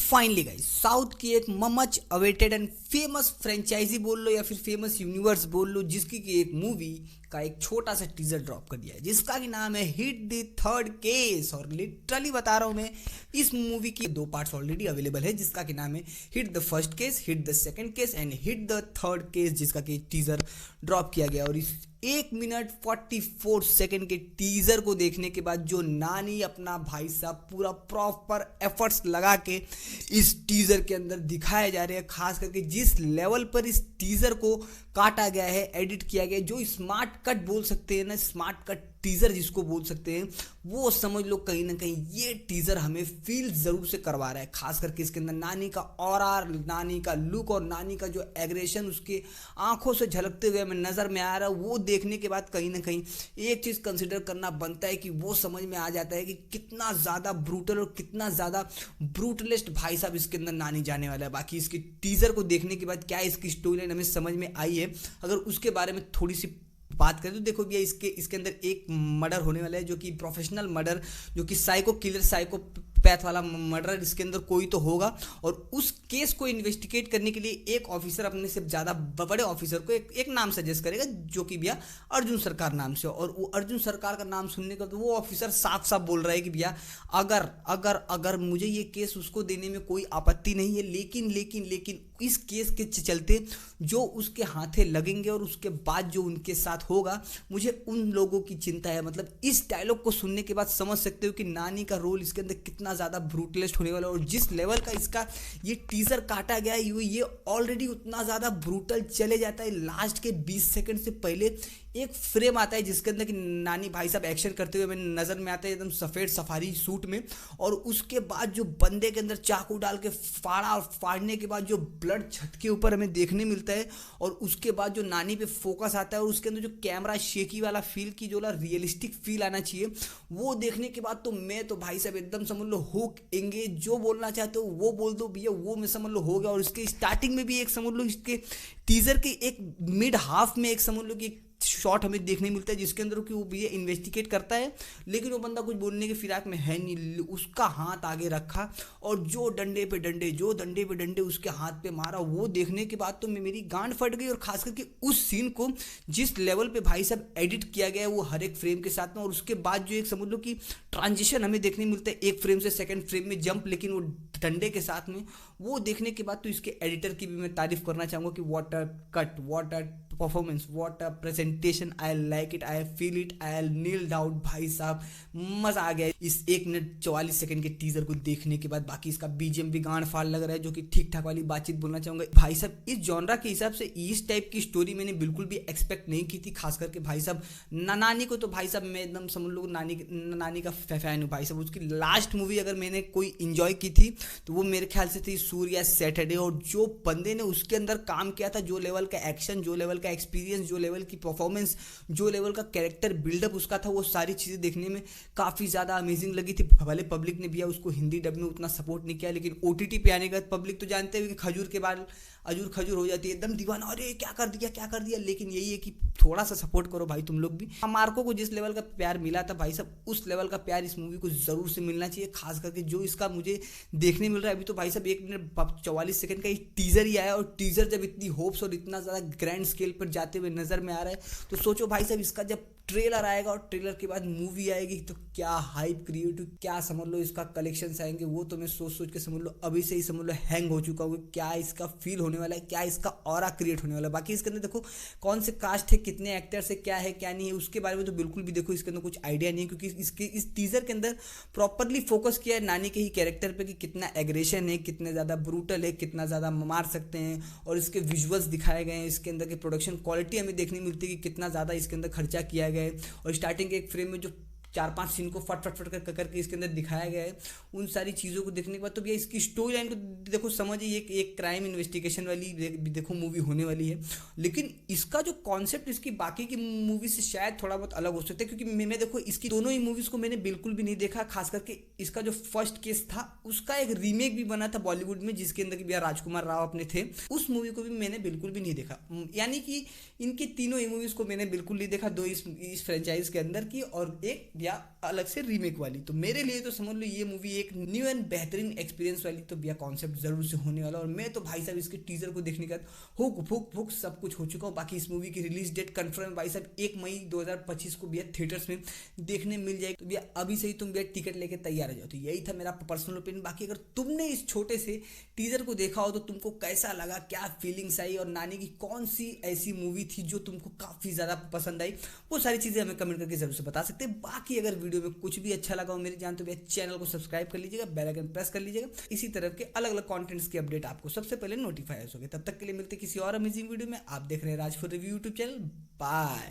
Finally guys south की एक much awaited and famous franchise बोल लो या फिर फेमस यूनिवर्स बोल लो, जिसकी की एक मूवी का एक छोटा सा टीजर ड्रॉप कर दिया है जिसका की नाम है हिट द थर्ड केस। और लिटरली बता रहा हूँ मैं, इस मूवी की दो पार्ट्स ऑलरेडी अवेलेबल है जिसका की नाम है hit the first case, hit the second case and hit the third case, जिसका की टीजर ड्रॉप किया गया। और इस 1 मिनट 44 सेकंड के टीजर को देखने के बाद जो नानी अपना भाई साहब पूरा प्रॉपर एफर्ट्स लगा के इस टीजर के अंदर दिखाए जा रहे हैं, खास करके जिस लेवल पर इस टीजर को काटा गया है, एडिट किया गया है, जो स्मार्ट कट बोल सकते हैं ना, स्मार्ट कट टीजर जिसको बोल सकते हैं, वो समझ लो कहीं ना कहीं ये टीजर हमें फील जरूर से करवा रहा है। खास करके इसके अंदर नानी का ऑरा, नानी का लुक और नानी का जो एग्रेशन उसके आंखों से झलकते हुए हमें नजर में आ रहा है, वो देखने के बाद कहीं ना कहीं एक चीज कंसिडर करना बनता है कि वो समझ में आ जाता है कि कितना ज्यादा ब्रूटल और कितना ज्यादा ब्रूटलिस्ट भाई साहब इसके अंदर नानी जाने वाला है। बाकी इसके टीजर को देखने के बाद क्या इसकी स्टोरी लाइन हमें समझ में आई है, अगर उसके बारे में थोड़ी सी बात करें तो देखो भैया, इसके अंदर एक मर्डर होने वाला है जो कि प्रोफेशनल मर्डर, जो कि साइको किलर, साइको पैथ वाला मर्डर इसके अंदर कोई तो होगा। और उस केस को इन्वेस्टिगेट करने के लिए एक ऑफिसर अपने से ज़्यादा बड़े ऑफिसर को एक नाम सजेस्ट करेगा जो कि भैया अर्जुन सरकार नाम से। और वो अर्जुन सरकार का नाम सुनने का तो वो ऑफिसर साफ साफ बोल रहा है कि भैया अगर अगर अगर मुझे ये केस उसको देने में कोई आपत्ति नहीं है, लेकिन लेकिन लेकिन इस केस के चलते जो उसके हाथे लगेंगे और उसके बाद जो उनके साथ होगा, मुझे उन लोगों की चिंता है। मतलब इस डायलॉग को सुनने के बाद समझ सकते हो कि नानी का रोल इसके अंदर कितना ज़्यादा ब्रूटलिस्ट होने वाला है। और जिस लेवल का इसका ये टीजर काटा गया है, ये ऑलरेडी उतना ज़्यादा ब्रूटल चले जाता है। लास्ट के 20 सेकंड से पहले एक फ्रेम आता है जिसके अंदर कि नानी भाई साहब एक्शन करते हुए हमें नजर में आते हैं एकदम सफ़ेद सफारी सूट में। और उसके बाद जो बंदे के अंदर चाकू डाल के फाड़ा और फाड़ने के बाद जो ब्लड छत के ऊपर हमें देखने मिलता है, और उसके बाद जो नानी पे फोकस आता है और उसके अंदर जो कैमरा शेकी वाला फील की जो रियलिस्टिक फील आना चाहिए, वो देखने के बाद तो मैं तो भाई साहब एकदम समझ लो हुक एंगेज, जो बोलना चाहते हो वो बोल दो भैया, वो मैं समझ लो हो गया। और इसके स्टार्टिंग में भी एक समझ लो, इसके टीजर के एक मिड हाफ में एक समझ लो कि शॉट हमें देखने मिलता है जिसके अंदर कि वो भैया इन्वेस्टिगेट करता है, लेकिन वो बंदा कुछ बोलने के फिराक में है नहीं, उसका हाथ आगे रखा और जो डंडे पे डंडे उसके हाथ पे मारा, वो देखने के बाद तो मेरी गांड फट गई। और खास करके उस सीन को जिस लेवल पे भाई साहब एडिट किया गया है वो हर एक फ्रेम के साथ में, और उसके बाद जो एक समझ लो कि ट्रांजिशन हमें देखने मिलता है एक फ्रेम से सेकेंड फ्रेम में जंप, लेकिन वो डंडे के साथ में, वो देखने के बाद तो इसके एडिटर की भी मैं तारीफ करना चाहूँगा कि what a cut, what a performance, what a presentation, I like it, I feel it, I nailed out. भाई साहब मजा आ गया इस 1 मिनट 44 सेकंड के टीजर को देखने के बाद। बाकी इसका बीजीएम भी गांड फाड़ लग रहा है, जो कि ठीक ठाक वाली बातचीत बोलना चाहूँगा भाई साहब। इस जॉनरा के हिसाब से इस टाइप की स्टोरी मैंने बिल्कुल भी एक्सपेक्ट नहीं की थी। खास करके भाई साहब नानी को तो भाई साहब मैं एकदम समझ लो नानी का फैन हूँ भाई साहब। उसकी लास्ट मूवी अगर मैंने कोई इंजॉय की थी तो वो मेरे ख्याल से थी सूर्या सैटरडे। और जो बंदे ने उसके अंदर काम किया था, जो लेवल का एक्शन, जो लेवल का एक्सपीरियंस, जो लेवल की परफॉर्मेंस, जो लेवल का कैरेक्टर बिल्डअप उसका था, वो सारी चीज़ें देखने में काफ़ी ज़्यादा अमेजिंग लगी थी। भले पब्लिक ने भी उसको हिंदी डब में उतना सपोर्ट नहीं किया, लेकिन ओटीटी पे आने के बाद पब्लिक तो जानते हुए कि खजूर के बाद अजूर खजूर हो जाती है, एकदम दीवाना, अरे क्या कर दिया। लेकिन यही है कि थोड़ा सा सपोर्ट करो भाई तुम लोग भी। मार्को को जिस लेवल का प्यार मिला था भाई साहब, उस लेवल का प्यार इस मूवी को जरूर से मिलना चाहिए। खास करके जो इसका मुझे देखने मिल रहा है अभी तो भाई साहब 1 मिनट 44 सेकंड का टीजर ही आया, और टीजर जब इतनी होप्स और इतना ज़्यादा ग्रैंड स्केल पर जाते हुए नजर में आ रहा है, तो सोचो भाई साहब इसका जब ट्रेलर आएगा और ट्रेलर के बाद मूवी आएगी तो क्या हाइप क्रिएट, क्या समझ लो इसका कलेक्शंस आएंगे, वो तो मैं सोच के समझ लो अभी से ही समझ लो हैंग हो चुका हूँ। क्या इसका फील होने वाला है, क्या इसका ऑरा क्रिएट होने वाला है। बाकी इसके अंदर देखो कौन से कास्ट है, कितने एक्टर्स है, क्या है क्या नहीं है, उसके बारे में तो बिल्कुल भी देखो इसके अंदर कुछ आइडिया नहीं है, क्योंकि इस टीजर के अंदर प्रॉपरली फोकस किया है नानी के ही कैरेक्टर पे कि कितना एग्रेशन है, कितने ज़्यादा ब्रूटल है, कितना ज़्यादा मार सकते हैं। और इसके विजुअल्स दिखाए गए हैं, इसके अंदर की प्रोडक्शन क्वालिटी हमें देखने मिलती है कि कितना ज़्यादा इसके अंदर खर्चा किया गया है। और स्टार्टिंग के एक फ्रेम में जो 4-5 सीन को फट करके इसके अंदर दिखाया गया है, उन सारी चीज़ों को देखने के बाद तो भैया इसकी स्टोरी लाइन को देखो समझिए, एक क्राइम इन्वेस्टिगेशन वाली देखो मूवी होने वाली है। लेकिन इसका जो कॉन्सेप्ट इसकी बाकी की मूवी से शायद थोड़ा बहुत अलग हो सकता है, क्योंकि मैं देखो इसकी दोनों ही मूवीज़ को मैंने बिल्कुल भी नहीं देखा। खास करके इसका जो फर्स्ट केस था उसका एक रीमेक भी बना था बॉलीवुड में, जिसके अंदर कि भैया राजकुमार राव अपने थे, उस मूवी को भी मैंने बिल्कुल भी नहीं देखा। यानी कि इनकी तीनों ही मूवीज़ को मैंने बिल्कुल नहीं देखा, दो इस फ्रेंचाइज के अंदर की, और एक या अलग से रीमेक वाली। तो मेरे लिए तो समझ लो ये मूवी एक न्यू एंड बेहतरीन एक्सपीरियंस वाली तो भैया कॉन्सेप्ट जरूर से होने वाला। और मैं तो भाई साहब इसके टीजर को देखने के बाद हुक फुक फुक सब कुछ हो चुका हूँ। बाकी इस मूवी की रिलीज डेट कंफर्म भाई साहब 1 मई 2025 को भैया थिएटर्स में देखने मिल जाएगी। तो भैया अभी से ही तुम भैया टिकट लेके तैयार हो जाओ। तो यही था मेरा पर्सनल ओपिनियन। बाकी अगर तुमने इस छोटे से टीजर को देखा हो तो तुमको कैसा लगा, क्या फीलिंग्स आई, और नानी की कौन सी ऐसी मूवी थी जो तुमको काफी ज्यादा पसंद आई, वो सारी चीजें हमें कमेंट करके जरूर से बता सकते हैं। बाकी अगर वीडियो में कुछ भी अच्छा लगा हो मेरी जान तो भैया चैनल को सब्सक्राइब कर लीजिएगा, बेल आइकन प्रेस कर लीजिएगा। इसी तरह के अलग अलग कंटेंट्स की अपडेट आपको सबसे पहले नोटिफाई हो। तब तक के लिए मिलते किसी और अमेजिंग वीडियो में। आप देख रहे हैं Raj for review YouTube channel. Bye.